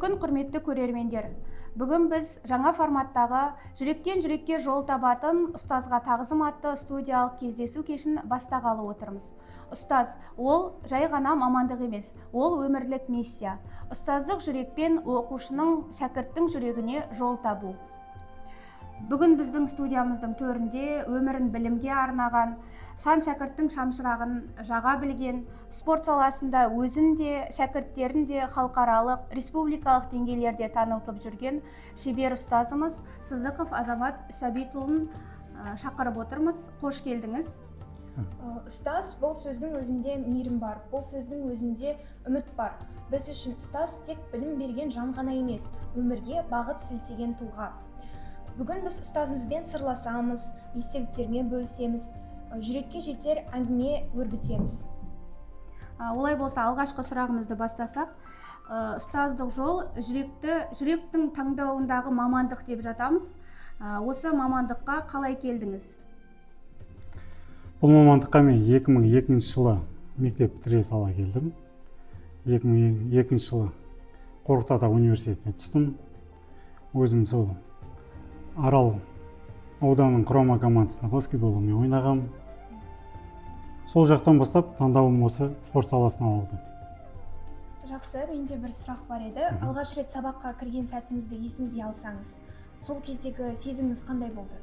күн, құрметті көрермендер. Бүгін біз жаңа форматтағы жүректен жүрекке жол табатын ұстазға тағзым атты студиялық кездесу кешін бастағалы отырмыз. Ұстаз ол жай ғана мамандық емес, ол өмірлік миссия. Ұстаздық жүрекпен оқушының, шәкірттің жүрегіне жол табу. Бүгін біздің студиямыздың төрінде өмірін білімге арнаған, сан шәкірттің шамшырағын жаға білген, спорт саласында өзін де, шәкірттерін де халықаралық, республикалық деңгейлерде танылып жүрген шебер ұстазымыз Сыздықов Азамат Сәбитұлын шақырып отырмыз. Қош келдіңіз. Ұстаз, бұл сөздің өзінде мейірім бар, бұл сөздің өзінде үміт бар. Біз үшін ұстаз тек білім берген жан ғана емес, өмірге бағыт сілтеген тұлға. Бүгін біз ұстазымызбен сырласамыз, естеліктермен бөлісеміз, жүрекке жетер әңгіме өрбітеміз. Олай болса, алғашқы сұрағымызды бастасақ, ұстаздық жол жүректің таңдауындағы мамандық деп жатамыз. Осы мамандыққа қалай келдіңіз? Бұл мамандыққа мен 2002 жылы мектеп бітіре сала келдім. 2002 жылы Қорқыт Ата университетіне түстім. Өзім сол Арал ауданының құрама командасында баскетбол ойнағам. Сол жақтан бастап таңдауым осы спорт саласына ауды. Жақсы, менде бір сұрақ бар еді. Алғаш рет сабаққа кірген сәтіңізді есіңізге алсаңыз, сол кездегі сезіміңіз қандай болды?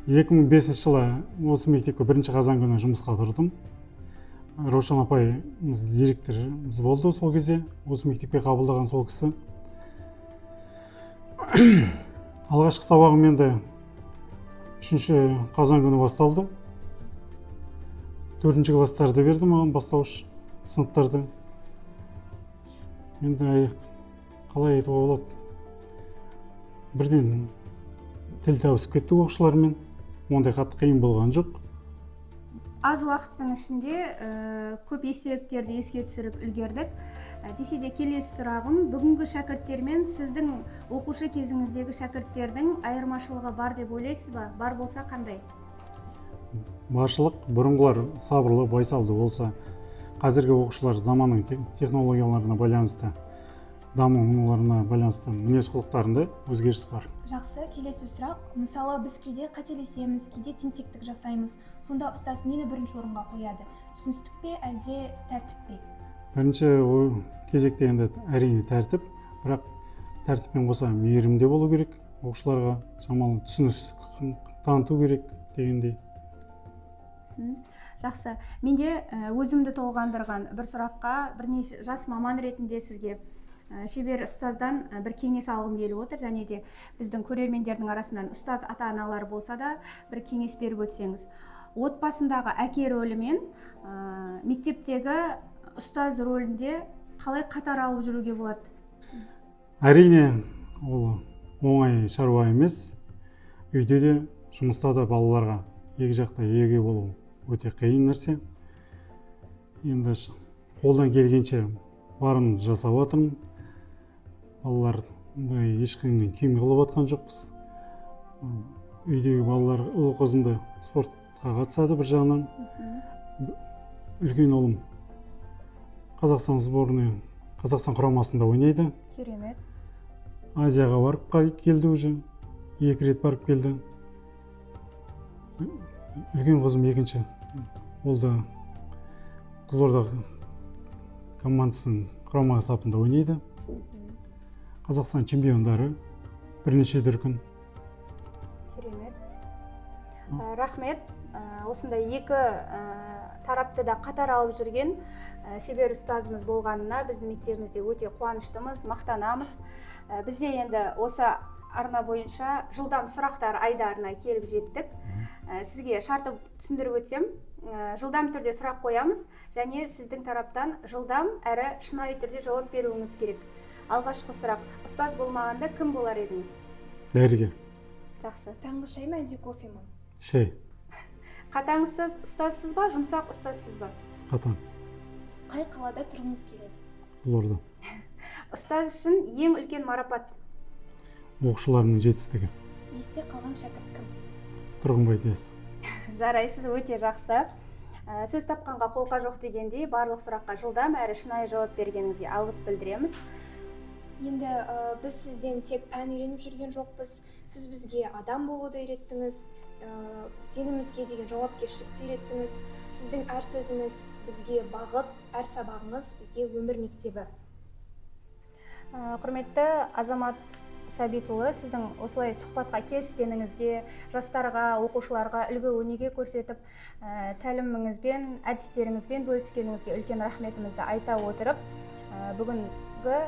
2005 жылы осы мектепке 1 қазан күні жұмысқа тұрдым. Рошан апайымыз директорымыз болды сол кезде, осы мектепке қабылдаған сол кісі. Алғашқы сабағым енді 3 қазан күні басталды. 4 класстарды берді маған бастауыш сыныптарды. Енді қалай айтуға болады? Бірден тіл табысып кетті оқушылармен. Ондай қатты қиын болған жоқ. Аз уақыттың ішінде көп естеліктерді еске түсіріп үлгердік. Десе де келесі сұрағым, бүгінгі шәкірттермен сіздің оқушы кезіңіздегі шәкірттердің айырмашылығы бар деп ойлайсыз ба? Бар болса қандай? Баршылық, бұрынғылар сабырлы, байсалды болса, қазіргі оқушылар заманның технологияларына байланысты, дамуына байланысты мінез құлықтарында өзгеріс бар. Жақсы, келесі сұрақ. Мысалы, біз кейде қателесеміз, кейде тентектік жасаймыз. Сонда ұстаз нені бірінші орынға қояды? Түсіністік пе, әлде тәртіп пе? Бірінші кезекте енді әрине тәртіп, бірақ тәртіппен қоса мейірімде болу керек. Оқушыларға шамалы түсіністік таныту керек дегендей. Жақсы. Менде өзімді толғандырған бір сұраққа бірнеше жас маман ретінде сізге шебер ұстаздан бір кеңес алғым келіп отыр, және де біздің көрермендердің арасынан ұстаз ата-аналар болса да бір кеңес беріп өтсеңіз. Отбасындағы әке рөлі мен мектептегі ұстаз рөлінде қалай қатар алып жүруге болады? Әрине, ол оңай шаруа емес. Үйде де, жұмыста да балаларға екі жақта еге болу өте қиын нәрсе. Енді қолдан келгенше барымыз жасап жатырмын. Балалар ешқайдан кем қылып жатқан жоқпыз. Үйдегі балалар, ұл қызымды спортқа қатысады бір жағынан. Үлкен ұлым Қазақстан сборная, Қазақстан құрамасында ойнайды. Керемет. Азияға барып келді уже. 2 рет барып келді. Үлкен қызым екінші. Ол да Қызылорда командасының құрама сапында ойнайды. Қазақстан чемпиондары бірнеше дүркін. Керемет. Рахмет. Осындай екі тарапты да қатар алып жүрген шебер ұстазымыз болғанына біздің мектебімізде өте қуаныштымыз, мақтанамыз. Бізде енді осы арна бойынша жылдам сұрақтар айдарына келіп жеттік. Сізге шарты түсіндіріп өтсем, жылдам түрде сұрақ қоямыз, және сіздің тараптан жылдам әрі шынайы түрде жауап беруіңіз керек. Алғашқы сұрақ, ұстаз болмағанда кім болар едіңіз? Дәрігер. Жақсы. Таңғы шай ма, әлде кофе ма? Шай. Қатаңсыз ұстазсыз ба, жұмсақ ұстазсыз ба? Қатаң. Қай қалада тұрғыңыз келеді? Қызылорда. Ұстаз үшін ең үлкен марапат? Оқушыларының жетістігі. Есте қалған шәкірт кім? Тұрғынбай Дияс. Жарайсыз, өте жақсы. Сөз тапқанға қолқа жоқ дегендей, барлық сұраққа жылдам әрі шынайы жауап бергеніңізге алғыс білдіреміз. Енді біз сізден тек пән үйреніп жүрген жоқпыз, сіз бізге адам болуды үйреттіңіз, денімізге деген жауапкершілікті үйреттіңіз. Сіздің әр сөзіңіз бізге бағыт, әр сабағыңыз бізге өмір мектебі. Құрметті Азамат Сәбитұлы, сіздің осылай сұхбатқа келіскеніңізге, жастарға, оқушыларға үлгі өнеге көрсетіп, тәліміңізбен, әдістеріңізбен бөліскеніңізге үлкен рахметімізді айта отырып, бүгінгі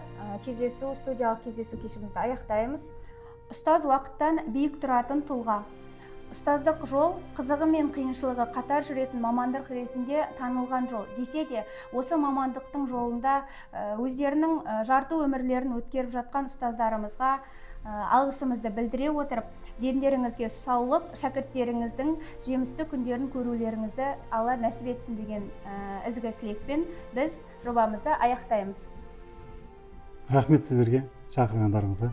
кездесу, студиялық кездесу кешімізді аяқтаймыз. Ұстаз уақыттан биік тұратын тұлға. Ұстаздық жол қызығы мен қиыншылығы қатар жүретін мамандық ретінде танылған жол. Десе де, осы мамандықтың жолында өздерінің жарты өмірлерін өткеріп жатқан ұстаздарымызға алғысымызды білдіре отырып, дендеріңізге саулық, шәкірттеріңіздің жемісті күндерін көрулеріңізді Алла нәсіп етсін деген ізгі тілекпен біз жобамызды аяқтаймыз. Рахмет сіздерге шақырғандарыңызға.